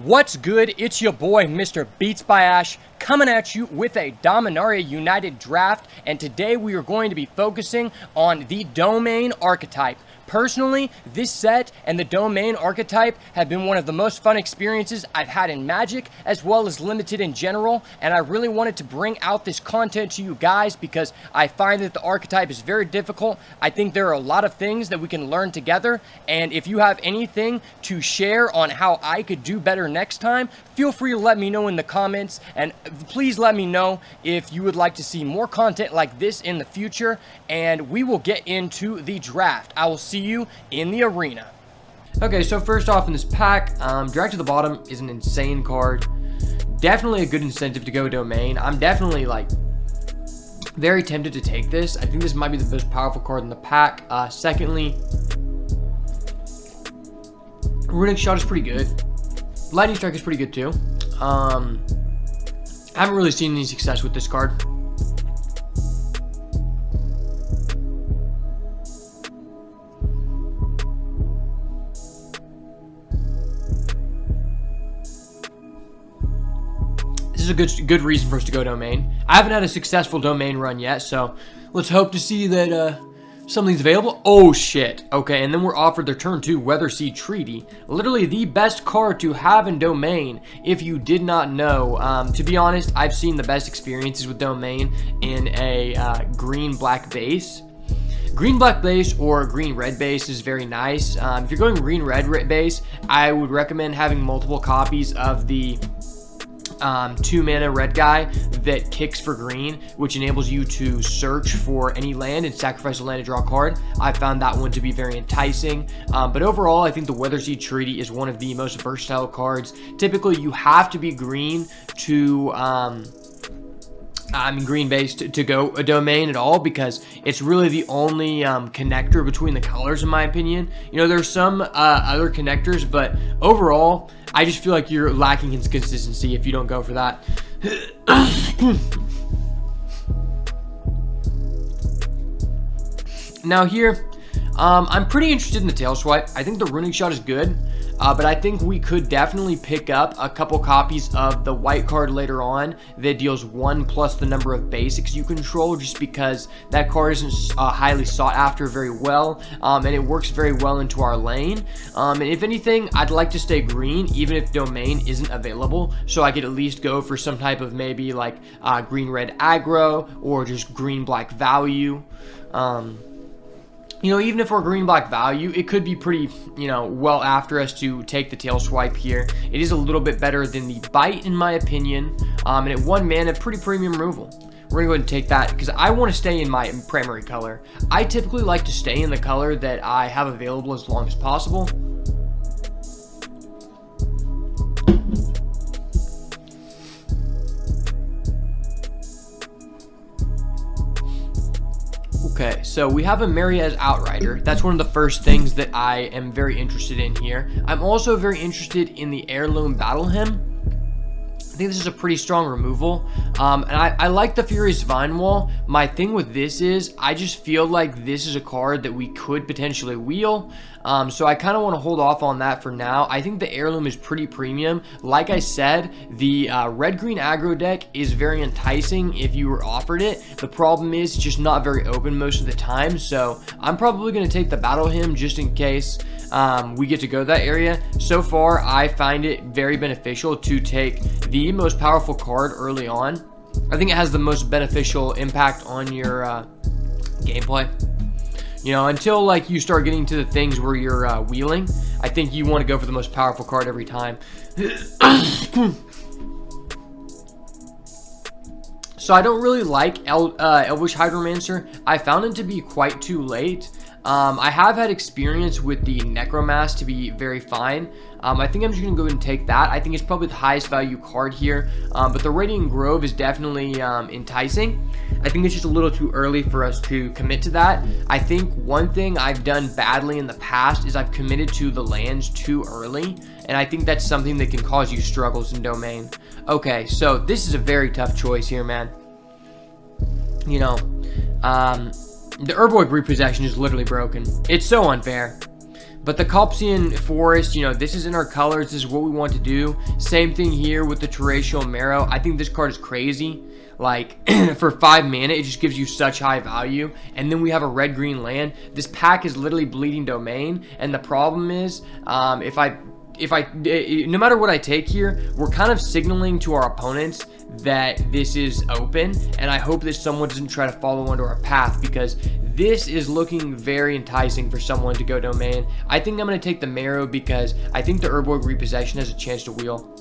What's good? It's your boy, Mr. Beats by Ash, coming at you with a Dominaria United draft, and today we are going to be focusing on the Domain archetype. Personally, this set and the Domain archetype have been one of the most fun experiences I've had in Magic, as well as Limited in general, and I really wanted to bring out this content to you guys because I find that the archetype is very difficult. I think there are a lot of things that we can learn together, and if you have anything to share on how I could do better next time, feel free to let me know in the comments, and please let me know if you would like to see more content like this in the future, and we will get into the draft. I will see you in the arena. Okay, so first off in this pack, Drag to the Bottom is an insane card. Definitely a good incentive to go Domain. I'm definitely like very tempted to take this. I think this might be the most powerful card in the pack. Secondly, Runic Shot is pretty good. Lightning Strike is pretty good too. I haven't really seen any success with this card. This is a good reason for us to go Domain. I haven't had a successful Domain run yet, so let's hope to see that something's available. Oh shit. Okay, and then we're offered their turn 2 Weather Seed Treaty. Literally the best card to have in Domain if you did not know. To be honest, I've seen the best experiences with Domain in a green-black base. Green-black base or green-red base is very nice. If you're going green-red base, I would recommend having multiple copies of the 2 mana red guy that kicks for green, which enables you to search for any land and sacrifice a land to draw a card. I found that one to be very enticing, but overall I think the Weather Seed Treaty is one of the most versatile cards. Typically you have to be green to green based to go a Domain at all, because it's really the only connector between the colors, in my opinion. You know, there's some other connectors, but overall I just feel like you're lacking in consistency if you don't go for that. Now here, I'm pretty interested in the Tail Swipe. I think the Runic Shot is good, but I think we could definitely pick up a couple copies of the white card later on that deals 1 plus the number of basics you control, just because that card isn't highly sought after very well, and it works very well into our lane. And if anything, I'd like to stay green even if Domain isn't available, so I could at least go for some type of maybe like green-red aggro or just green-black value. You know, even if we're green-black value, it could be pretty, you know, well after us to take the Tail Swipe here. It is a little bit better than the Bite, in my opinion, and at 1 mana, pretty premium removal. We're going to go ahead and take that because I want to stay in my primary color. I typically like to stay in the color that I have available as long as possible. Okay, so we have a Mariez Outrider. That's one of the first things that I am very interested in here. I'm also very interested in the Heirloom Battle Hymn. I think this is a pretty strong removal, and I like the Furious Vine Wall. My thing with this is I just feel like this is a card that we could potentially wheel, so I kind of want to hold off on that for now. I think the Heirloom is pretty premium. Like I said, the red-green aggro deck is very enticing if you were offered it. The problem is it's just not very open most of the time, so I'm probably going to take the Battle Hymn just in case we get to go that area. So far, I find it very beneficial to take the most powerful card early on. I think it has the most beneficial impact on your gameplay. You know, until like you start getting to the things where you're wheeling, I think you want to go for the most powerful card every time. So I don't really like Elvish Hydromancer. I found it to be quite too late. I have had experience with the Necromass to be very fine. I think I'm just going to go ahead and take that. I think it's probably the highest value card here, but the Radiant Grove is definitely enticing. I think it's just a little too early for us to commit to that. I think one thing I've done badly in the past is I've committed to the lands too early, and I think that's something that can cause you struggles in Domain. Okay, so this is a very tough choice here, man. You know, the Urboid Repossession is literally broken. It's so unfair. But the Colpsian Forest, you know, this is in our colors. This is what we want to do. Same thing here with the Terrestrial Marrow. I think this card is crazy. Like, for 5 mana, it just gives you such high value. And then we have a red-green land. This pack is literally Bleeding Domain. And the problem is, no matter what I take here, we're kind of signaling to our opponents that this is open. And I hope that someone doesn't try to follow under our path, because this is looking very enticing for someone to go domain. I think I'm going to take the Marrow because I think the Urborg Repossession has a chance to wheel.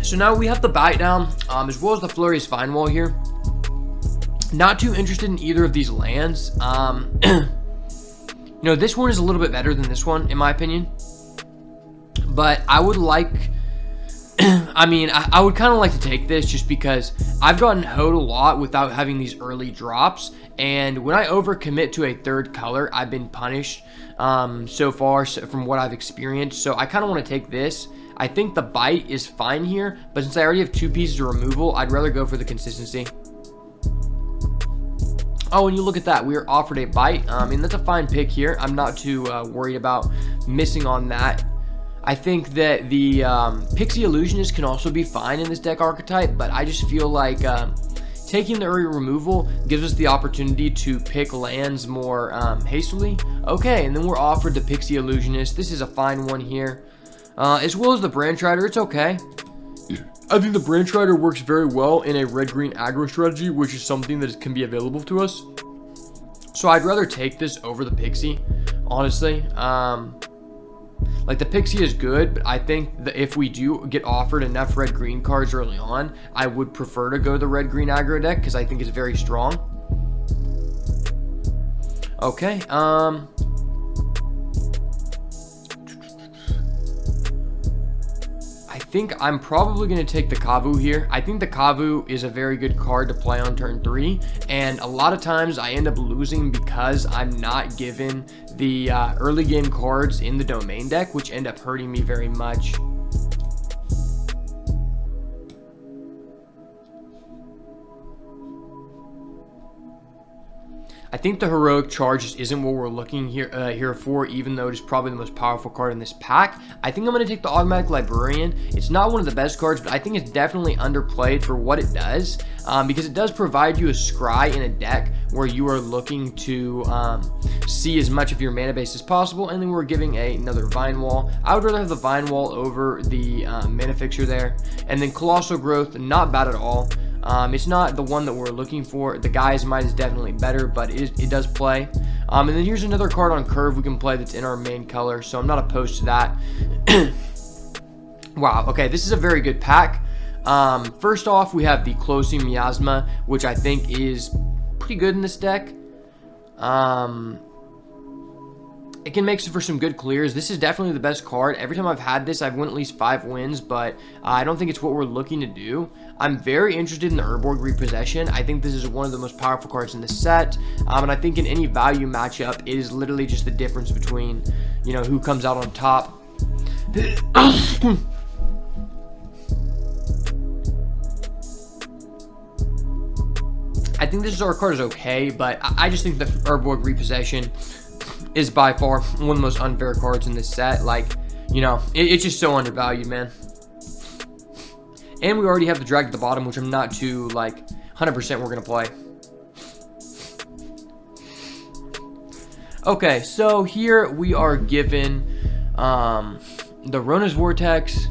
So now we have the Bite Down, as well as the Flurry's Fine Wall here. Not too interested in either of these lands. You know, this one is a little bit better than this one, in my opinion. But I would like... I would kind of like to take this just because I've gotten hoed a lot without having these early drops. And when I overcommit to a third color, I've been punished so far from what I've experienced. So I kind of want to take this. I think the Bite is fine here, but since I already have 2 pieces of removal, I'd rather go for the consistency. Oh, and you look at that. We are offered a Bite, and that's a fine pick here. I'm not too worried about missing on that. I think that the Pixie Illusionist can also be fine in this deck archetype, but I just feel like taking the early removal gives us the opportunity to pick lands more hastily. Okay, and then we're offered the Pixie Illusionist. This is a fine one here. As well as the Branch Rider, it's okay. I think the Branch Rider works very well in a red-green aggro strategy, which is something that can be available to us. So I'd rather take this over the Pixie, honestly. Like, the Pixie is good, but I think that if we do get offered enough red-green cards early on, I would prefer to go the red-green aggro deck because I think it's very strong. Okay, I think I'm probably going to take the Kavu here. I think the Kavu is a very good card to play on turn 3, and a lot of times I end up losing because I'm not given the early game cards in the domain deck, which end up hurting me very much. I think the Heroic Charge just isn't what we're looking here for, even though it is probably the most powerful card in this pack. I think I'm going to take the Automatic Librarian. It's not one of the best cards, but I think it's definitely underplayed for what it does, because it does provide you a scry in a deck where you are looking to see as much of your mana base as possible, and then we're giving another Vine Wall. I would rather have the Vine Wall over the Mana Fixer there. And then Colossal Growth, not bad at all. It's not the one that we're looking for. The Guy's Might is definitely better, but it does play. And then here's another card on Curve we can play that's in our main color, so I'm not opposed to that. Wow, okay, this is a very good pack. First off, we have the Closing Miasma, which I think is pretty good in this deck. It can make for some good clears. This is definitely the best card. Every time I've had this, I've won at least 5 wins, but I don't think it's what we're looking to do. I'm very interested in the Urborg Repossession. I think this is one of the most powerful cards in the set, and I think in any value matchup, it is literally just the difference between, you know, who comes out on top. I think this card is okay, but I just think the Urborg Repossession is by far one of the most unfair cards in this set. Like, you know, it's just so undervalued, man. And we already have the Drag at the bottom, which I'm not too, like, 100% we're going to play. Okay, so here we are given the Rona's Vortex,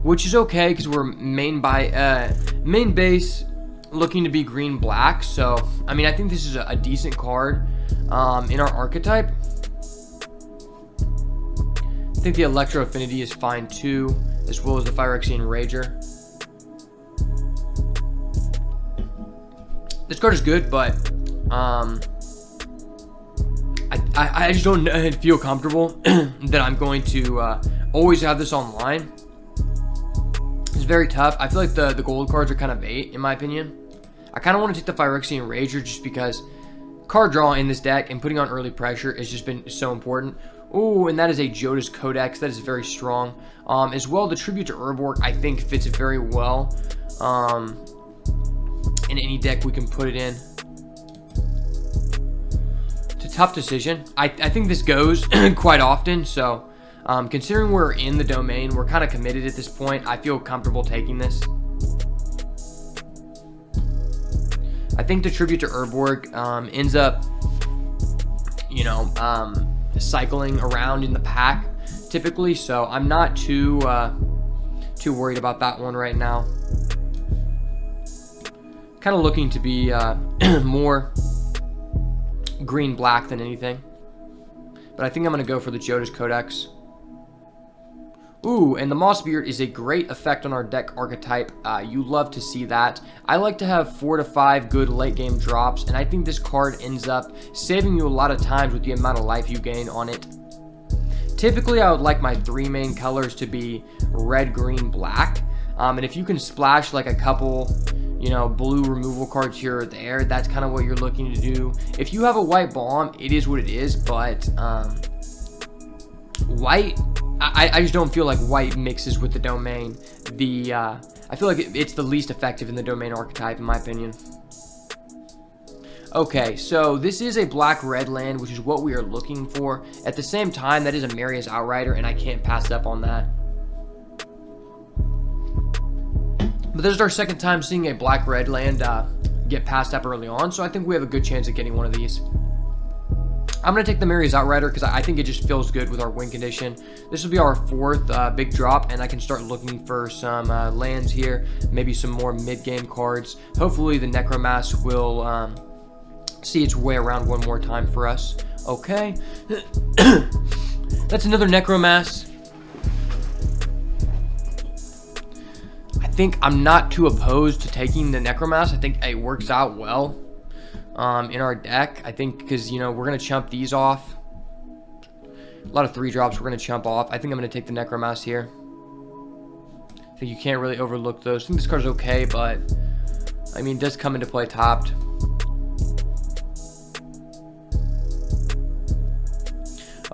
which is okay because we're main base looking to be green-black. So, I mean, I think this is a decent card in our archetype. I think the Electro Affinity is fine too, as well as the Phyrexian Rager. This card is good, but I just don't feel comfortable that I'm going to always have this online. It's very tough. I feel like the gold cards are kind of bait, in my opinion. I kind of want to take the Phyrexian Rager just because card draw in this deck and putting on early pressure has just been so important. Oh, and that is a Jodas Codex. That is very strong. As well, the Tribute to Urborg, I think, fits very well in any deck we can put it in. To tough decision. I think this goes quite often, so considering we're in the domain, we're kind of committed at this point. I feel comfortable taking this. I think the Tribute to Urborg ends up, you know, cycling around in the pack typically, so I'm not too worried about that one right now. Kind of looking to be more green-black than anything. But I think I'm going to go for the Jodas Codex. Ooh, and the Mossbeard is a great effect on our deck archetype. You love to see that. I like to have 4 to 5 good late game drops, and I think this card ends up saving you a lot of times with the amount of life you gain on it. Typically, I would like my 3 main colors to be red, green, black. And if you can splash like a couple, you know, blue removal cards here or there, that's kind of what you're looking to do. If you have a white bomb, it is what it is, but white, I just don't feel like white mixes with the domain. I feel like it's the least effective in the domain archetype, in my opinion. Okay, so this is a black-red land, which is what we are looking for. At the same time, that is a Marius Outrider, and I can't pass up on that. But this is our second time seeing a black-red land get passed up early on, so I think we have a good chance of getting one of these. I'm going to take the Marius Outrider because I think it just feels good with our win condition. This will be our 4th big drop, and I can start looking for some lands here, maybe some more mid-game cards. Hopefully the Necromass will see its way around one more time for us. Okay. That's another Necromass. I think I'm not too opposed to taking the Necromass. I think it works out well in our deck. I think because, you know, we're going to chump these off. A lot of 3 drops we're going to chump off. I think I'm going to take the Necromass here. I think you can't really overlook those. I think this card's okay, but I mean, it does come into play tapped.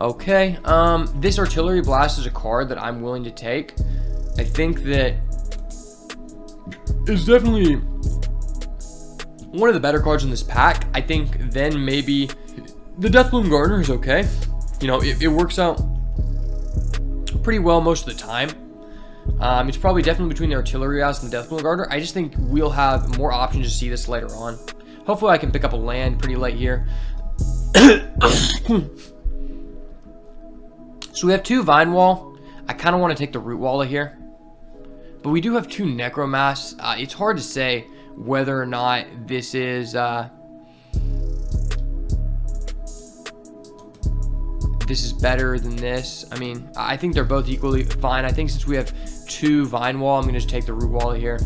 Okay, this Artillery Blast is a card that I'm willing to take. I think that it's definitely one of the better cards in this pack. I think then maybe the Deathbloom Gardener is okay. You know, it works out pretty well most of the time. It's probably definitely between the Artillery Blast and the Deathbloom Gardener. I just think we'll have more options to see this later on. Hopefully I can pick up a land pretty late here. So we have 2 Vine Wall. I kind of want to take the Root Wall here. But we do have 2 Necromass. It's hard to say whether or not this is better than this. I mean, I think they're both equally fine. I think since we have 2 Vine Wall, I'm going to just take the Root Wall here.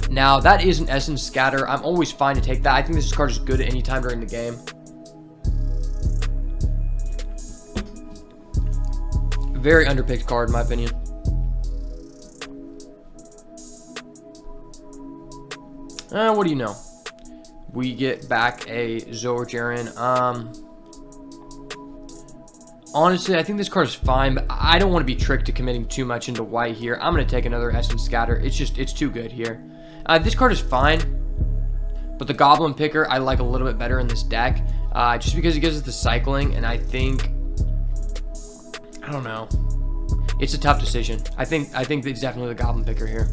Now, that is an Essence Scatter. I'm always fine to take that. I think this card is good at any time during the game. Very underpicked card, in my opinion. What do you know? We get back a Zoroark. Honestly, I think this card is fine, but I don't want to be tricked to committing too much into white here. I'm going to take another Essence Scatter. It's too good here. This card is fine, but the Goblin Picker I like a little bit better in this deck, just because it gives us the cycling, and I think, I don't know. It's a tough decision. I think it's definitely the Goblin Picker here.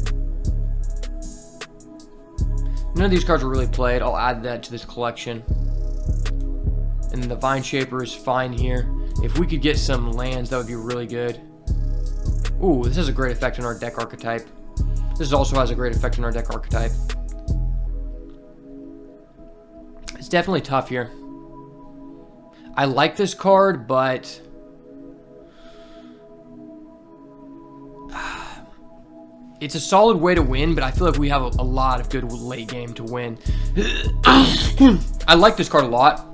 None of these cards were really played. I'll add that to this collection. And then the Vine Shaper is fine here. If we could get some lands, that would be really good. Ooh, this has a great effect on our deck archetype. This also has a great effect on our deck archetype. It's definitely tough here. I like this card, but it's a solid way to win, but I feel like we have a lot of good late game to win. I like this card a lot,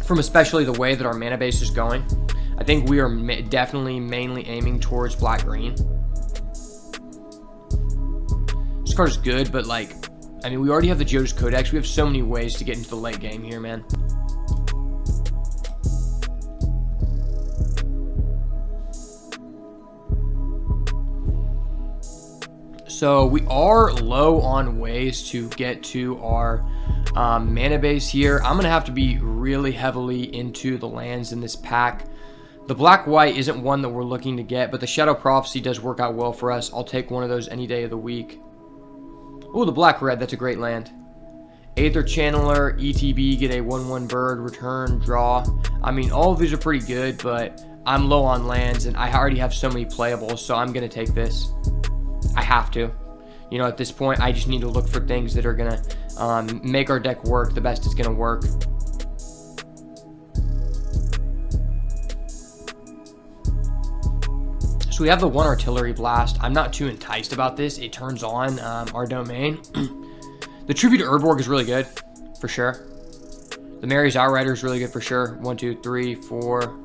from especially the way that our mana base is going. I think we are definitely mainly aiming towards black-green. This card is good, but like, I mean, we already have the Jodas Codex. We have so many ways to get into the late game here, man. So we are low on ways to get to our mana base here. I'm going to have to be really heavily into the lands in this pack. The black-white isn't one that we're looking to get, but the Shadow Prophecy does work out well for us. I'll take one of those any day of the week. Oh, the black-red, that's a great land. Aether Channeler, ETB, get a 1/1 bird, return, draw. I mean, all of these are pretty good, but I'm low on lands, and I already have so many playables, so I'm going to take this. I have to. You know, at this point, I just need to look for things that are going to make our deck work the best it's going to work. So we have the 1 Artillery Blast. I'm not too enticed about this. It turns on our domain. The Tribute to Urborg is really good, for sure. The Mary's Outrider is really good for sure. 1, 2, 3, 4.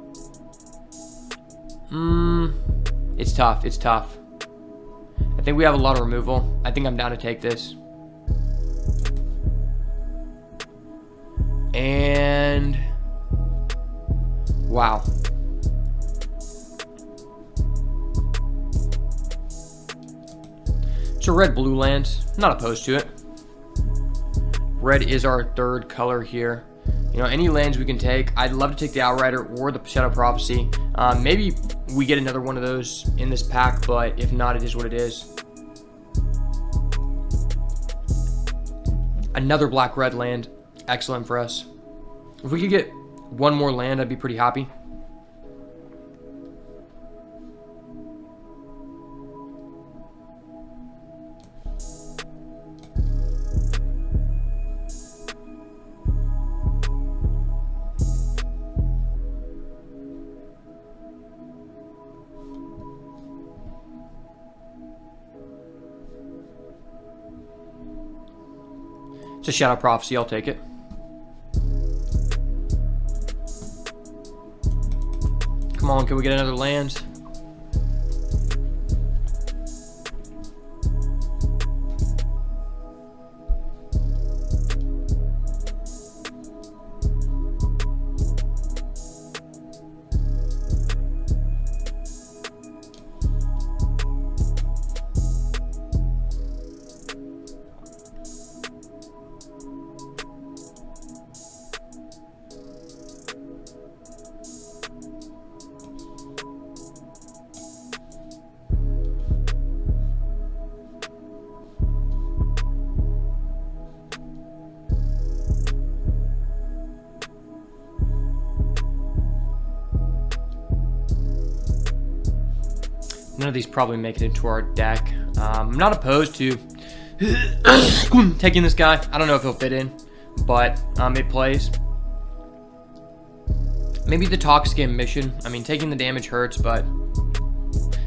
It's tough. It's tough. I think we have a lot of removal. I think I'm down to take this. And wow. It's a red-blue land. Not opposed to it. Red is our third color here. You know, any lands we can take. I'd love to take the Outrider or the Shadow Prophecy. Maybe we get another one of those in this pack, but if not, it is what it is. Another black-red land. Excellent for us. If we could get one more land, I'd be pretty happy. It's a Shadow Prophecy, I'll take it. Come on, can we get another land? None of these probably make it into our deck. I'm not opposed to taking this guy. I don't know if he'll fit in, but it plays. Maybe the Toxic Emission. I mean, taking the damage hurts, but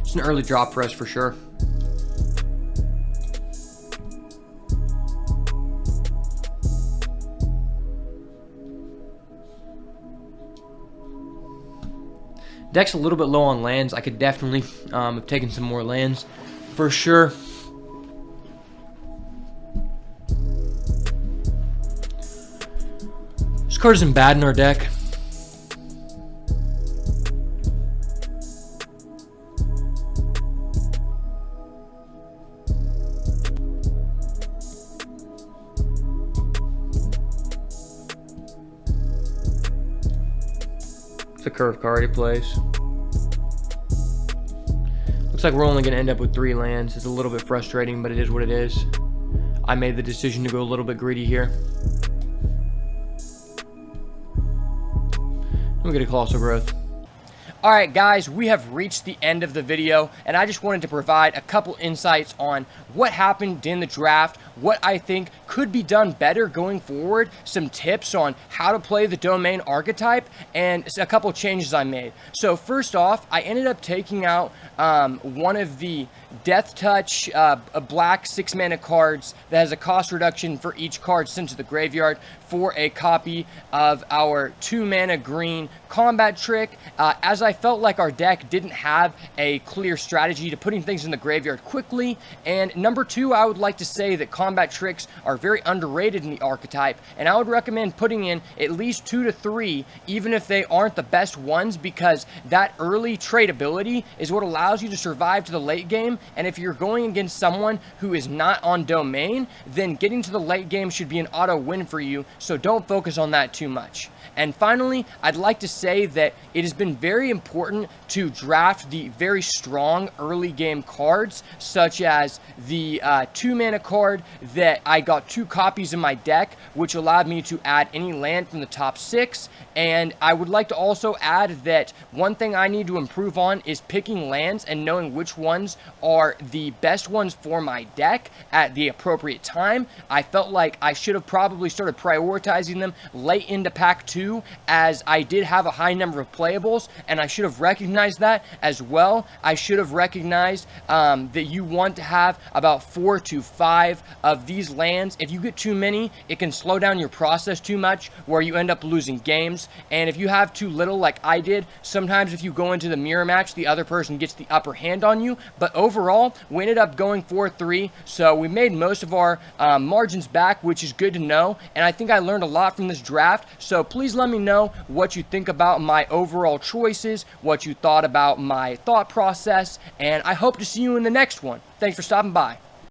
it's an early drop for us for sure. Deck's a little bit low on lands. I could definitely have taken some more lands for sure. This card isn't bad in our deck. It's a curve card, it plays. Looks like we're only going to end up with 3 lands. It's a little bit frustrating, but it is what it is. I made the decision to go a little bit greedy here. We get a Colossal Growth. Alright guys, we have reached the end of the video, and I just wanted to provide a couple insights on what happened in the draft, what I think could be done better going forward, some tips on how to play the domain archetype, and a couple changes I made. So first off, I ended up taking out one of the Death Touch black 6-mana cards that has a cost reduction for each card sent to the graveyard for a copy of our 2-mana green combat trick, as I felt like our deck didn't have a clear strategy to putting things in the graveyard quickly. And number 2, I would like to say that combat tricks are very underrated in the archetype, and I would recommend putting in at least 2 to 3, even if they aren't the best ones, because that early tradability is what allows you to survive to the late game. And if you're going against someone who is not on domain, then getting to the late game should be an auto win for you, so don't focus on that too much. And finally, I'd like to say that it has been very important to draft the very strong early game cards, such as the 2-mana card that I got 2 copies in my deck, which allowed me to add any land from the top 6. And I would like to also add that one thing I need to improve on is picking lands and knowing which ones are the best ones for my deck at the appropriate time. I felt like I should have probably started prioritizing them late into pack 2, as I did have a high number of playables, and I should have recognized that as well. I should have recognized that you want to have about 4 to 5 of these lands. If you get too many, it can slow down your process too much, where you end up losing games. And if you have too little, like I did, sometimes if you go into the mirror match, the other person gets the upper hand on you. But overall, we ended up going 4-3, so we made most of our margins back, which is good to know. And I think I learned a lot from this draft, so please let me know what you think about my overall choices, what you thought about my thought process, and I hope to see you in the next one. Thanks for stopping by.